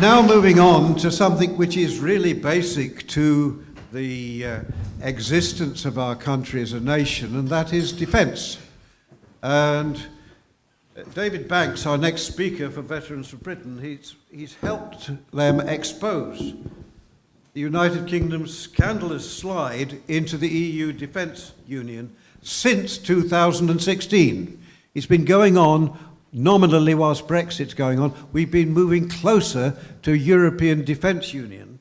Now moving on to something which is really basic to the existence of our country as a nation, and that is defence. And David Banks, our next speaker for Veterans for Britain, he's helped them expose the United Kingdom's scandalous slide into the EU defence union since 2016. It's been going on nominally whilst Brexit's going on. We've been moving closer to European defence union,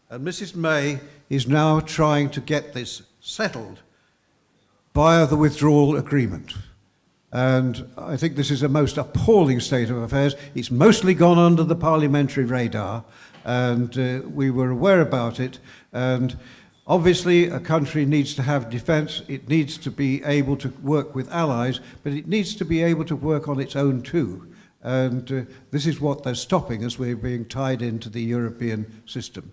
and Mrs May is now trying to get this settled via the withdrawal agreement. And I think this is a most appalling state of affairs. It's mostly gone under the parliamentary radar, and we were aware about it. And obviously, a country needs to have defence. It needs to be able to work with allies, but it needs to be able to work on its own too. And this is what they're stopping as we're being tied into the European system.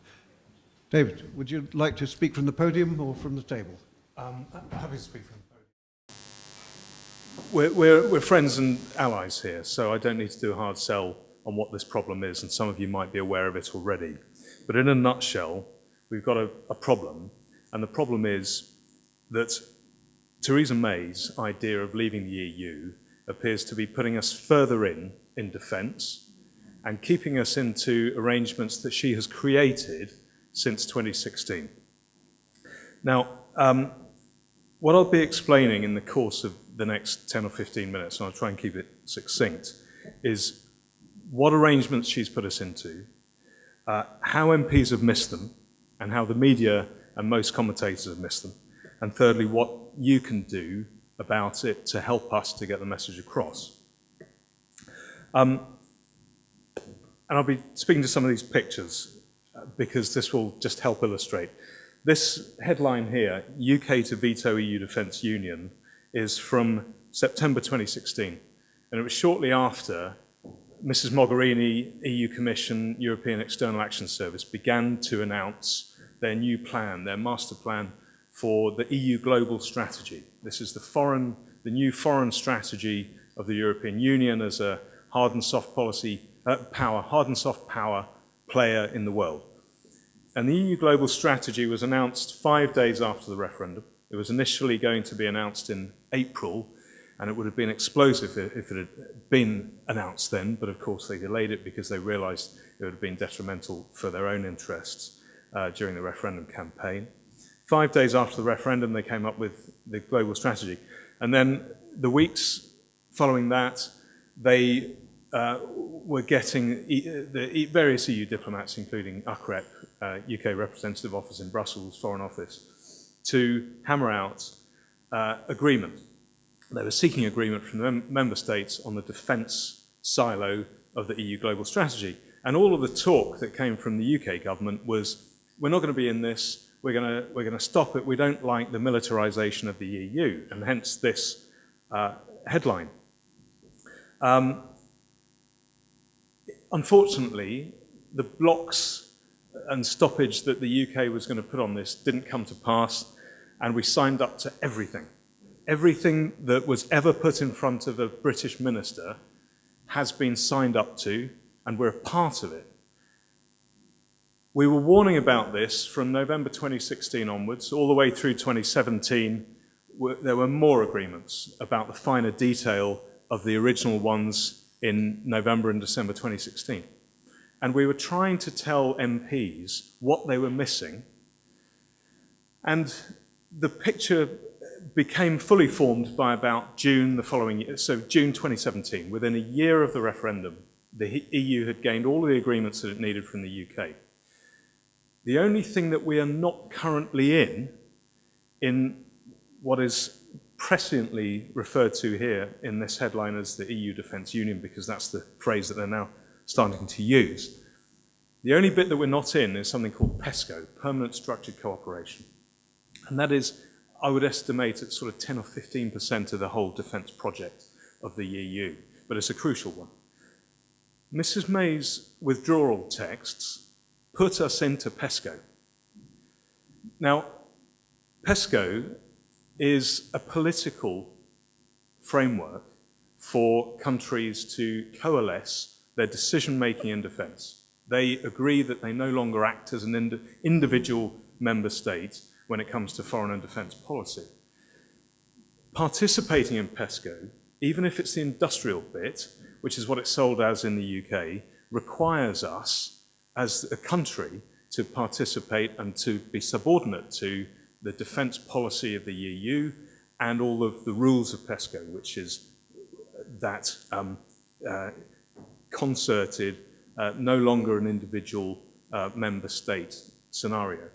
David, would you like to speak from the podium or from the table? I'm happy to speak from the podium. We're friends and allies here, so I don't need to do a hard sell on what this problem is, and some of you might be aware of it already. But in a nutshell, we've got a problem, and the problem is that Theresa May's idea of leaving the EU appears to be putting us further in defence and keeping us into arrangements that she has created since 2016. Now, what I'll be explaining in the course of the next 10 or 15 minutes, and I'll try and keep it succinct, is what arrangements she's put us into, how MPs have missed them, and how the media and most commentators have missed them, and thirdly, what you can do about it to help us to get the message across. And I'll be speaking to some of these pictures because this will just help illustrate. This headline here, UK to veto EU defence union, is from September 2016, and it was shortly after Mrs Mogherini, EU Commission, European External Action Service began to announce their new plan, their master plan for the EU global strategy. This is the new foreign strategy of the European Union as a hard and soft power player in the world. And the EU global strategy was announced 5 days after the referendum. It was initially going to be announced in April, and it would have been explosive if it had been announced then, but of course they delayed it because they realised it would have been detrimental for their own interests during the referendum campaign. 5 days after the referendum, they came up with the global strategy. And then the weeks following that, they were getting the various EU diplomats, including UKREP, UK Representative Office in Brussels, Foreign Office, to hammer out agreement. They were seeking agreement from the member states on the defence silo of the EU global strategy. And all of the talk that came from the UK government was, we're not going to be in this, we're going to stop it, we don't like the militarisation of the EU, and hence this headline. Unfortunately, the blocks and stoppage that the UK was going to put on this didn't come to pass, and we signed up to everything. Everything that was ever put in front of a British minister has been signed up to, and we're a part of it. We were warning about this from November 2016 onwards, all the way through 2017. There were more agreements about the finer detail of the original ones in November and December 2016. And we were trying to tell MPs what they were missing, and the picture became fully formed by about June the following year, so June 2017. Within a year of the referendum, the EU had gained all of the agreements that it needed from the UK. The only thing that we are not currently in what is presciently referred to here in this headline as the EU Defence Union, because that's the phrase that they're now starting to use. The only bit that we're not in is something called PESCO, Permanent Structured Cooperation. And that is, I would estimate, at sort of 10 or 15% of the whole defence project of the EU, but it's a crucial one. Mrs May's withdrawal texts put us into PESCO. Now, PESCO is a political framework for countries to coalesce their decision-making in defence. They agree that they no longer act as an individual member state when it comes to foreign and defence policy. Participating in PESCO, even if it's the industrial bit, which is what it's sold as in the UK, requires us as a country to participate and to be subordinate to the defence policy of the EU and all of the rules of PESCO, which is that concerted, no longer an individual member state scenario.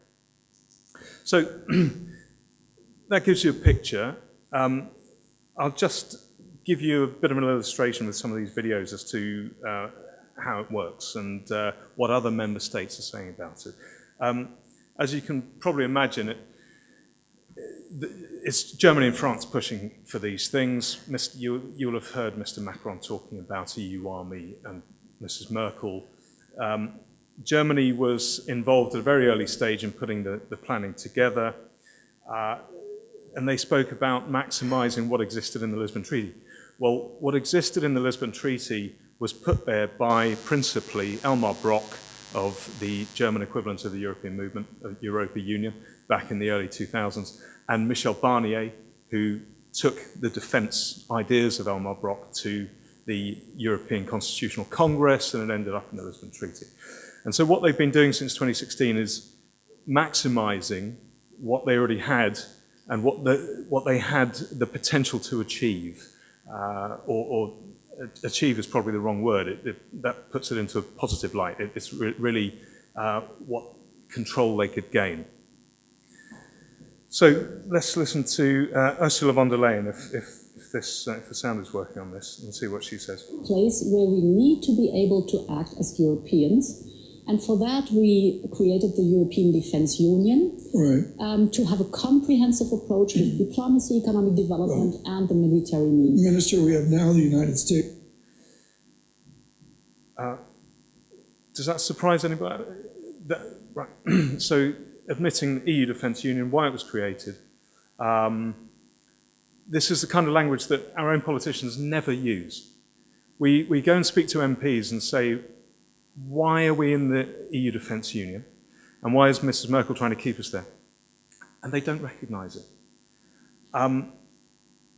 So that gives you a picture. I'll just give you a bit of an illustration with some of these videos as to how it works and what other member states are saying about it. As you can probably imagine, it's Germany and France pushing for these things. You'll have heard Mr. Macron talking about EU army and Mrs. Merkel. Germany was involved at a very early stage in putting the planning together, and they spoke about maximising what existed in the Lisbon Treaty. Well, what existed in the Lisbon Treaty was put there by principally Elmar Brok of the German equivalent of the European movement, EUnion, back in the early 2000s, and Michel Barnier, who took the defence ideas of Elmar Brok to the European Constitutional Congress, and it ended up in the Lisbon Treaty. And so what they've been doing since 2016 is maximising what they already had and what they had the potential to achieve, or achieve is probably the wrong word. That puts it into a positive light. It's really what control they could gain. So let's listen to Ursula von der Leyen, if the sound is working on this, and see what she says. Place where we need to be able to act as Europeans. And for that, we created the European Defence Union, right, to have a comprehensive approach with diplomacy, economic development, and the military needs. Minister, we have now the United States. Does that surprise anybody? Right. So, admitting the EU Defence Union, why it was created. This is the kind of language that our own politicians never use. We go and speak to MPs and say, why are we in the EU Defence Union? And why is Mrs. Merkel trying to keep us there? And they don't recognise it.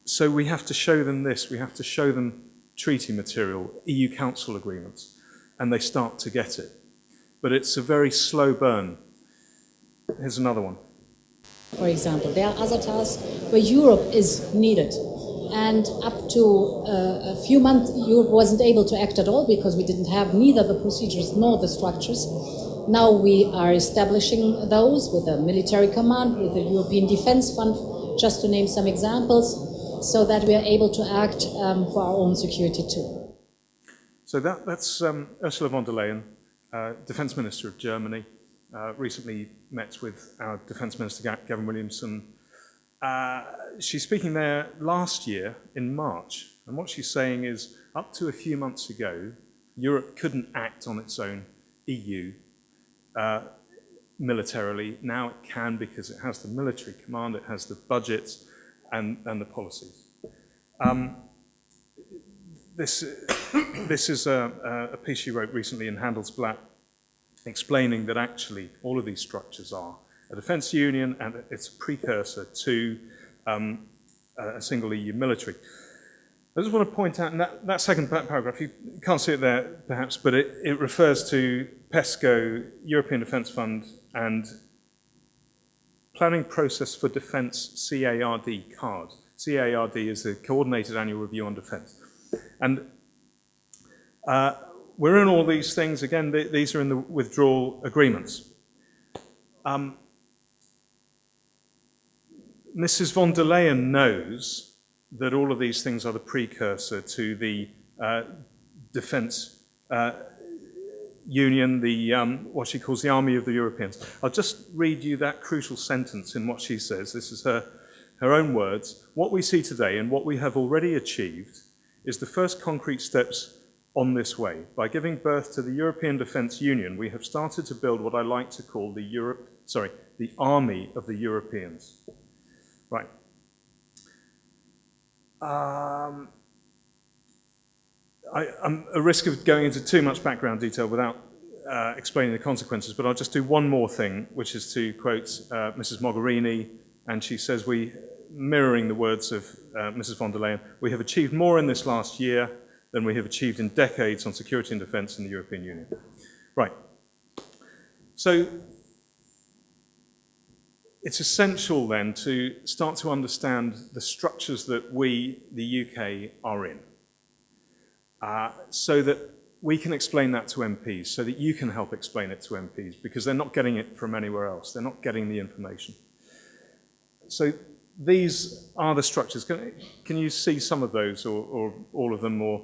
So we have to show them this. We have to show them treaty material, EU Council agreements, and they start to get it. But it's a very slow burn. Here's another one. For example, there are other tasks where Europe is needed. And up to a few months, Europe wasn't able to act at all because we didn't have neither the procedures nor the structures. Now we are establishing those with a military command, with the European Defence Fund, just to name some examples, so that we are able to act for our own security too. So that's Ursula von der Leyen, Defence Minister of Germany, recently met with our Defence Minister Gavin Williamson. She's speaking there last year in March, and what she's saying is, up to a few months ago, Europe couldn't act on its own EU militarily. Now it can because it has the military command, it has the budget and the policies. This is a piece she wrote recently in Handelsblatt explaining that actually all of these structures are a defence union and it's a precursor to a single EU military. I just want to point out in that second paragraph, you can't see it there perhaps, but it refers to PESCO, European Defence Fund, and Planning Process for Defence, CARD card. CARD is the Coordinated Annual Review on Defence. And we're in all these things. Again, these are in the withdrawal agreements. Mrs. von der Leyen knows that all of these things are the precursor to the defence union, what she calls the army of the Europeans. I'll just read you that crucial sentence in what she says. This is her own words. What we see today and what we have already achieved is the first concrete steps on this way. By giving birth to the European Defence Union, we have started to build what I like to call the army of the Europeans. Right. I'm at risk of going into too much background detail without explaining the consequences, but I'll just do one more thing, which is to quote Mrs. Mogherini, and she says, mirroring the words of Mrs. von der Leyen, we have achieved more in this last year than we have achieved in decades on security and defence in the European Union. Right. So it's essential then to start to understand the structures that we, the UK, are in, so that we can explain that to MPs, so that you can help explain it to MPs, because they're not getting it from anywhere else. They're not getting the information. So these are the structures. Can you see some of those, or all of them, or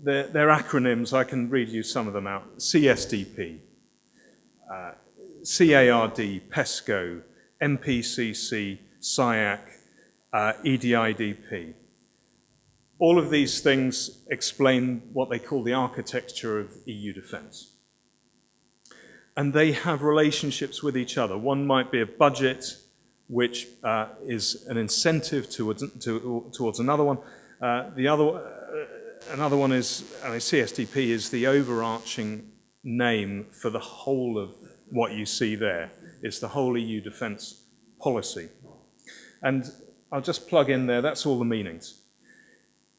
they're acronyms? I can read you some of them out. CSDP, CARD, PESCO, MPCC, SIAC, EDIDP. All of these things explain what they call the architecture of EU defence. And they have relationships with each other. One might be a budget, which is an incentive towards another one. Another one is, CSDP is the overarching name for the whole of what you see there. It's the whole EU defence policy. And I'll just plug in there, that's all the meanings.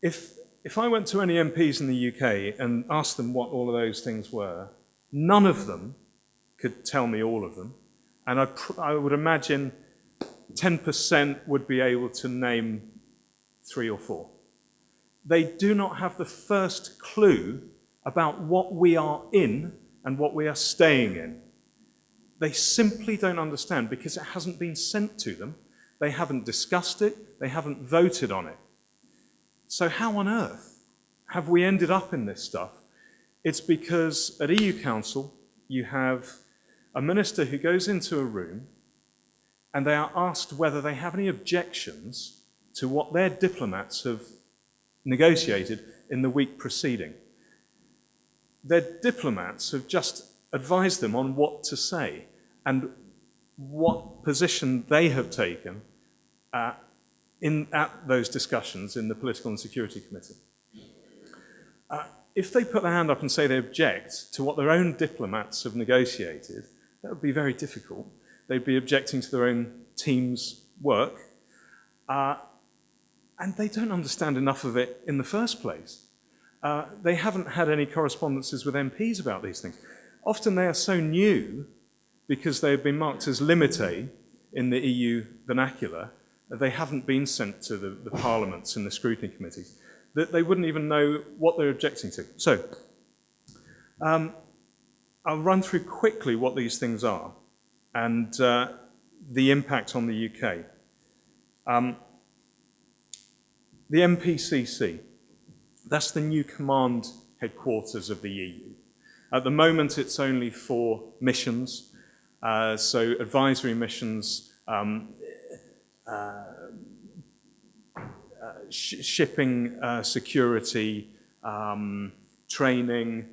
If I went to any MPs in the UK and asked them what all of those things were, none of them could tell me all of them. And I would imagine 10% would be able to name 3 or 4. They do not have the first clue about what we are in and what we are staying in. They simply don't understand because it hasn't been sent to them. They haven't discussed it. They haven't voted on it. So how on earth have we ended up in this stuff? It's because at EU Council, you have a minister who goes into a room and they are asked whether they have any objections to what their diplomats have negotiated in the week preceding. Their diplomats have just advised them on what to say and what position they have taken at those discussions in the Political and Security Committee. If they put their hand up and say they object to what their own diplomats have negotiated, that would be very difficult. They'd be objecting to their own team's work, and they don't understand enough of it in the first place. They haven't had any correspondences with MPs about these things. Often they are so new, because they have been marked as limité in the EU vernacular, that they haven't been sent to the parliaments and the scrutiny committees, that they wouldn't even know what they're objecting to. So, I'll run through quickly what these things are and the impact on the UK. The MPCC, that's the new command headquarters of the EU. At the moment, it's only for missions, so advisory missions, shipping security, training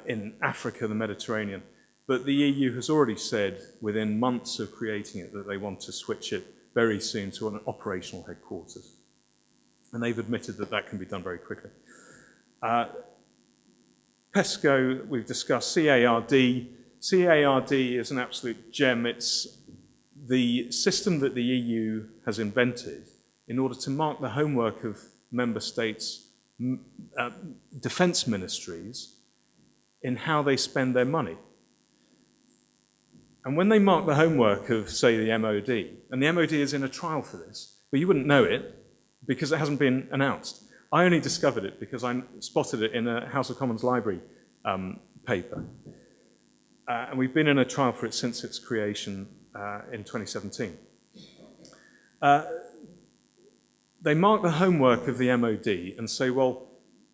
in Africa, the Mediterranean. But the EU has already said, within months of creating it, that they want to switch it very soon to an operational headquarters. And they've admitted that that can be done very quickly. PESCO, we've discussed. CARD. CARD is an absolute gem. It's the system that the EU has invented in order to mark the homework of member states' defence ministries in how they spend their money. And when they mark the homework of, say, the MOD, and the MOD is in a trial for this, but you wouldn't know it because it hasn't been announced. I only discovered it because I spotted it in a House of Commons library paper. And we've been in a trial for it since its creation in 2017. They mark the homework of the MOD and say, well,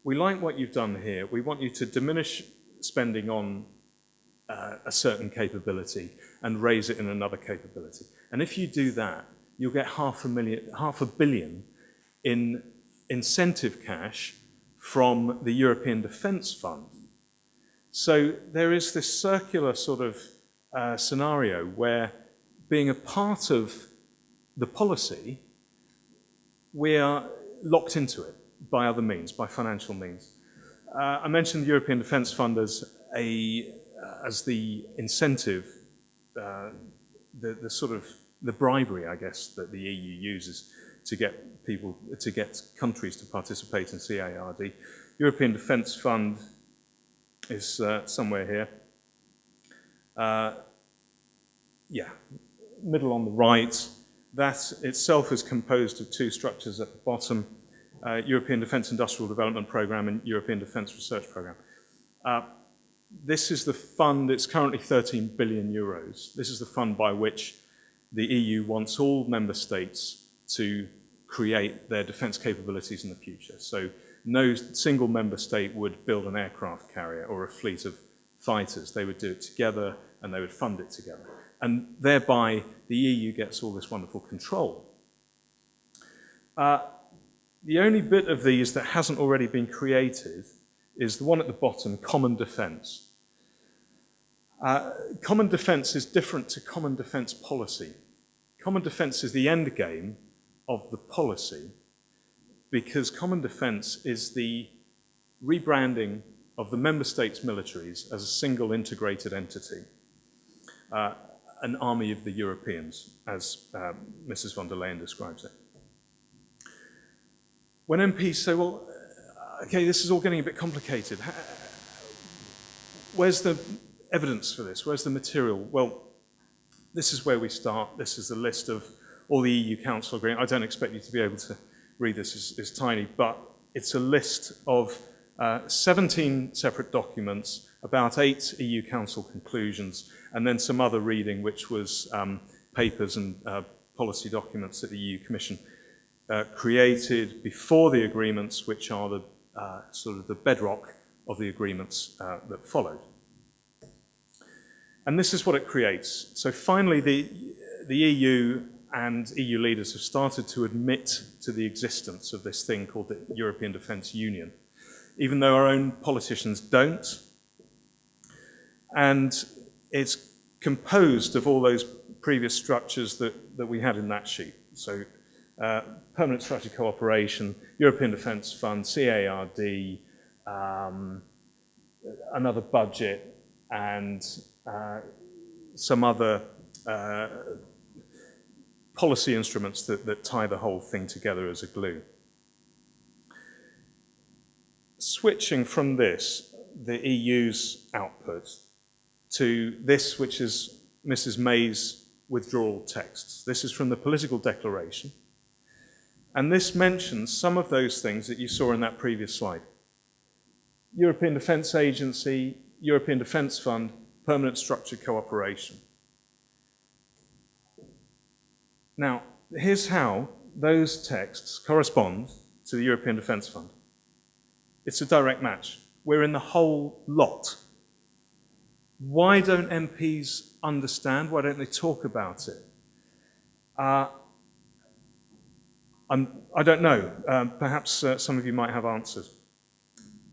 we like what you've done here. We want you to diminish spending on a certain capability and raise it in another capability. And if you do that, you'll get $500 million in incentive cash from the European Defence Fund. So there is this circular sort of scenario where, being a part of the policy, we are locked into it by other means, by financial means. I mentioned the European Defence Fund as as the incentive, the sort of the bribery, I guess, that the EU uses to get countries to participate in CIRD. European Defence Fund is somewhere here. Yeah, middle on the right. That itself is composed of two structures at the bottom, European Defence Industrial Development Programme and European Defence Research Programme. This is the fund, it's currently 13 billion euros. This is the fund by which the EU wants all member states to create their defence capabilities in the future. So no single member state would build an aircraft carrier or a fleet of fighters. They would do it together and they would fund it together. And thereby, the EU gets all this wonderful control. The only bit of these that hasn't already been created is the one at the bottom, common defence. Common defence is different to common defence policy. Common defence is the end game of the policy, because common defence is the rebranding of the member states' militaries as a single integrated entity, an army of the Europeans, as Mrs. von der Leyen describes it. When MPs say, well, okay, this is all getting a bit complicated, where's the evidence for this? Where's the material? Well, this is where we start. This is the list of all the EU Council agreements. I don't expect you to be able to read this, it's tiny, but it's a list of 17 separate documents, about 8 EU Council conclusions, and then some other reading, which was papers and policy documents that the EU Commission created before the agreements, which are the sort of the bedrock of the agreements that followed. And this is what it creates. So finally, the EU and EU leaders have started to admit to the existence of this thing called the European Defence Union, even though our own politicians don't. And it's composed of all those previous structures that we had in that sheet. So permanent strategic cooperation, European Defence Fund, CARD, another budget, and some other policy instruments that tie the whole thing together as a glue. Switching from this, the EU's output, to this, which is Mrs. May's withdrawal texts. This is from the political declaration. And this mentions some of those things that you saw in that previous slide. European Defence Agency, European Defence Fund, permanent structured cooperation. Now, here's how those texts correspond to the European Defence Fund. It's a direct match. We're in the whole lot. Why don't MPs understand? Why don't they talk about it? I don't know. Perhaps some of you might have answers.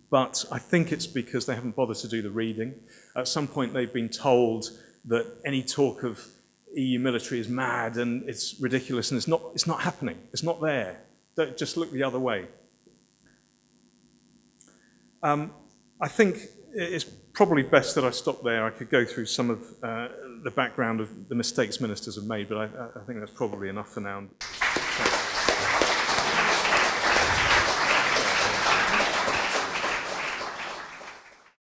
But I think it's because they haven't bothered to do the reading. At some point they've been told that any talk of EU military is mad and it's ridiculous and it's not happening. It's not there. Don't just look the other way. I think it's probably best that I stop there. I could go through some of the background of the mistakes ministers have made, but I think that's probably enough for now.